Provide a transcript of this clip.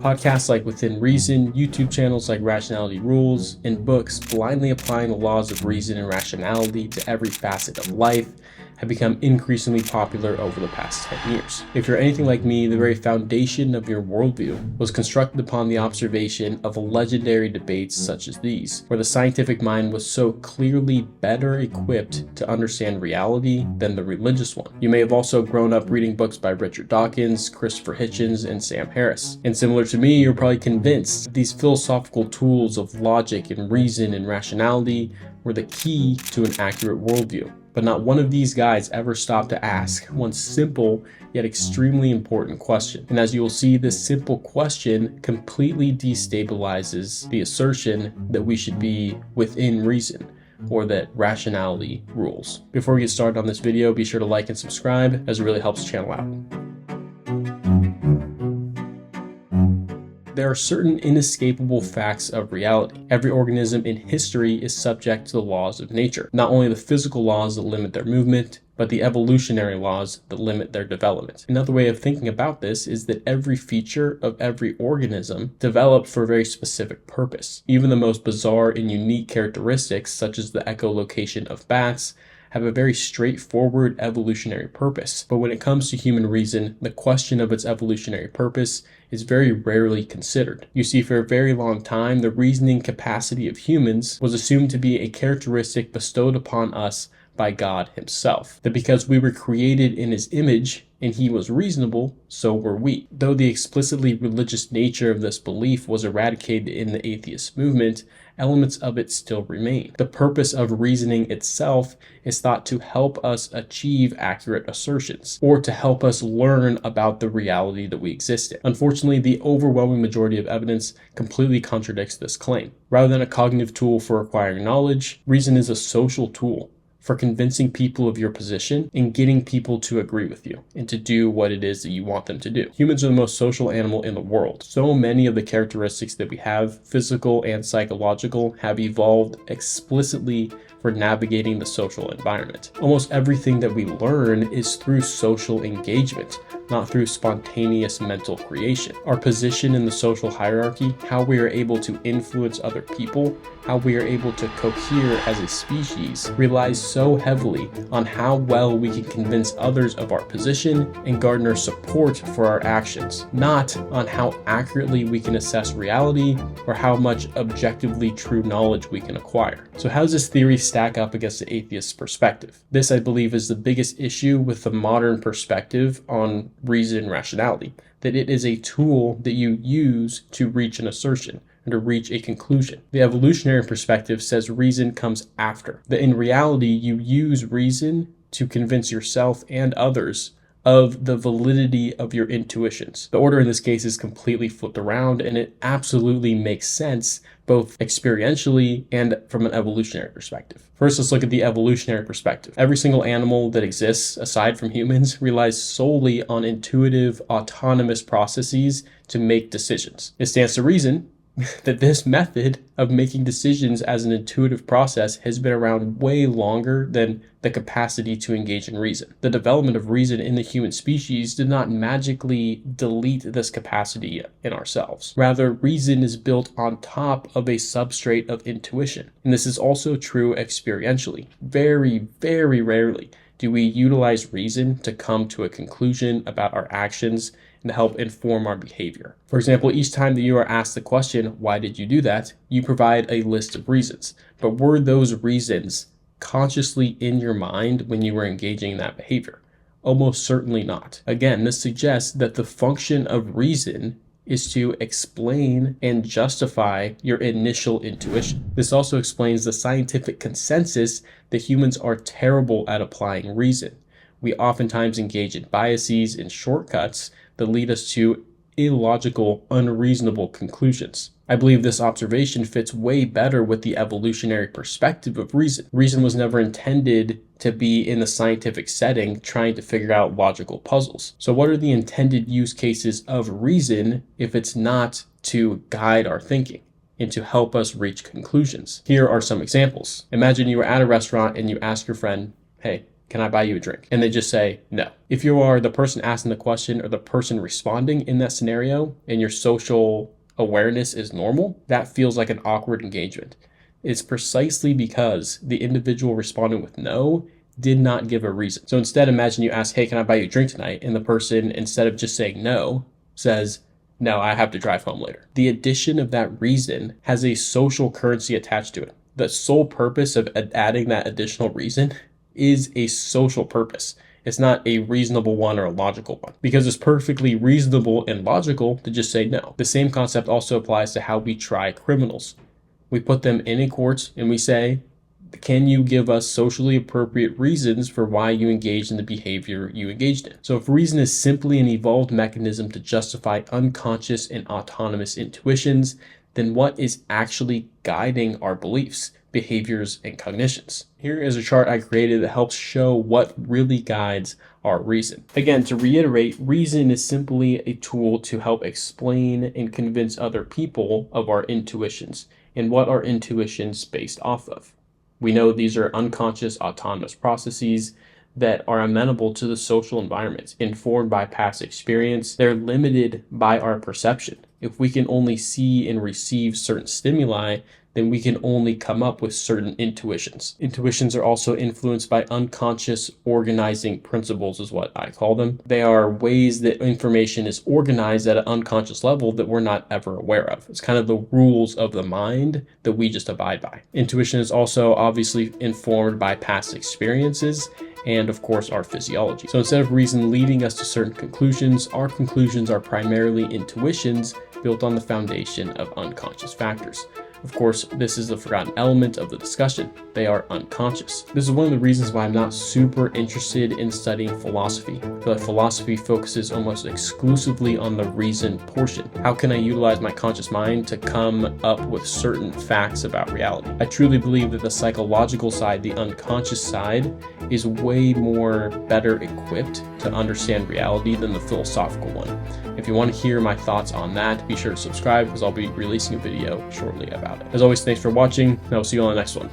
Podcasts like Within Reason, YouTube channels like Rationality Rules, and books blindly applying the laws of reason and rationality to every facet of life have become increasingly popular over the past 10 years. If you're anything like me, the very foundation of your worldview was constructed upon the observation of legendary debates such as these, where the scientific mind was so clearly better equipped to understand reality than the religious one. You may have also grown up reading books by Richard Dawkins, Christopher Hitchens, and Sam Harris. And similar to me, you're probably convinced that these philosophical tools of logic and reason and rationality were the key to an accurate worldview. But not one of these guys ever stopped to ask one simple yet extremely important question. And as you will see, this simple question completely destabilizes the assertion that we should be within reason, or that rationality rules. Before we get started on this video, be sure to like and subscribe, as it really helps the channel out. There are certain inescapable facts of reality. Every organism in history is subject to the laws of nature. Not only the physical laws that limit their movement, but the evolutionary laws that limit their development. Another way of thinking about this is that every feature of every organism developed for a very specific purpose. Even the most bizarre and unique characteristics, such as the echolocation of bats, have a very straightforward evolutionary purpose. But when it comes to human reason, the question of its evolutionary purpose is very rarely considered. You see, for a very long time, the reasoning capacity of humans was assumed to be a characteristic bestowed upon us by God himself. That because we were created in his image and he was reasonable, so were we. Though the explicitly religious nature of this belief was eradicated in the atheist movement, elements of it still remain. The purpose of reasoning itself is thought to help us achieve accurate assertions, or to help us learn about the reality that we exist in. Unfortunately, the overwhelming majority of evidence completely contradicts this claim. Rather than a cognitive tool for acquiring knowledge, reason is a social tool for convincing people of your position and getting people to agree with you and to do what it is that you want them to do. Humans are the most social animal in the world. So many of the characteristics that we have, physical and psychological, have evolved explicitly for navigating the social environment. Almost everything that we learn is through social engagement, not through spontaneous mental creation. Our position in the social hierarchy, how we are able to influence other people, how we are able to cohere as a species, relies so heavily on how well we can convince others of our position and garner support for our actions, not on how accurately we can assess reality or how much objectively true knowledge we can acquire. So how does this theory stack up against the atheist perspective? This, I believe, is the biggest issue with the modern perspective on reason and rationality, that it is a tool that you use to reach an assertion and to reach a conclusion. The evolutionary perspective says reason comes after, that in reality you use reason to convince yourself and others of the validity of your intuitions. The order in this case is completely flipped around, and it absolutely makes sense both experientially and from an evolutionary perspective. First, let's look at the evolutionary perspective. Every single animal that exists, aside from humans, relies solely on intuitive, autonomous processes to make decisions. It stands to reason that this method of making decisions as an intuitive process has been around way longer than the capacity to engage in reason. The development of reason in the human species did not magically delete this capacity in ourselves. Rather, reason is built on top of a substrate of intuition. And this is also true experientially. Very, very rarely do we utilize reason to come to a conclusion about our actions and to help inform our behavior. For example, each time that you are asked the question, why did you do that? You provide a list of reasons. But were those reasons consciously in your mind when you were engaging in that behavior? Almost certainly not. Again, this suggests that the function of reason is to explain and justify your initial intuition. This also explains the scientific consensus that humans are terrible at applying reason. We oftentimes engage in biases and shortcuts that lead us to illogical, unreasonable conclusions. I believe this observation fits way better with the evolutionary perspective of reason. Reason was never intended to be in the scientific setting trying to figure out logical puzzles. So what are the intended use cases of reason if it's not to guide our thinking and to help us reach conclusions? Here are some examples. Imagine you were at a restaurant and you ask your friend, hey, can I buy you a drink? And they just say no. If you are the person asking the question or the person responding in that scenario and your social awareness is normal, that feels like an awkward engagement. It's precisely because the individual responding with no did not give a reason. So instead, imagine you ask, hey, can I buy you a drink tonight? And the person, instead of just saying no, says, no, I have to drive home later. The addition of that reason has a social currency attached to it. The sole purpose of adding that additional reason is a social purpose. It's not a reasonable one or a logical one, because it's perfectly reasonable and logical to just say no. The same concept also applies to how we try criminals. We put them in a court and we say, can you give us socially appropriate reasons for why you engaged in the behavior you engaged in? So if reason is simply an evolved mechanism to justify unconscious and autonomous intuitions, then what is actually guiding our beliefs, behaviors, and cognitions? Here is a chart I created that helps show what really guides our reason. Again, to reiterate, reason is simply a tool to help explain and convince other people of our intuitions and what our intuitions based off of. We know these are unconscious autonomous processes that are amenable to the social environment, informed by past experience. They're limited by our perception. If we can only see and receive certain stimuli, then we can only come up with certain intuitions. Intuitions are also influenced by unconscious organizing principles, is what I call them. They are ways that information is organized at an unconscious level that we're not ever aware of. It's kind of the rules of the mind that we just abide by. Intuition is also obviously informed by past experiences and, of course, our physiology. So instead of reason leading us to certain conclusions, our conclusions are primarily intuitions built on the foundation of unconscious factors. Of course, this is the forgotten element of the discussion. They are unconscious. This is one of the reasons why I'm not super interested in studying philosophy. I feel like philosophy focuses almost exclusively on the reason portion. How can I utilize my conscious mind to come up with certain facts about reality? I truly believe that the psychological side, the unconscious side, is way more better equipped to understand reality than the philosophical one. If you want to hear my thoughts on that, be sure to subscribe because I'll be releasing a video shortly about it. As always, thanks for watching, and I'll see you on the next one.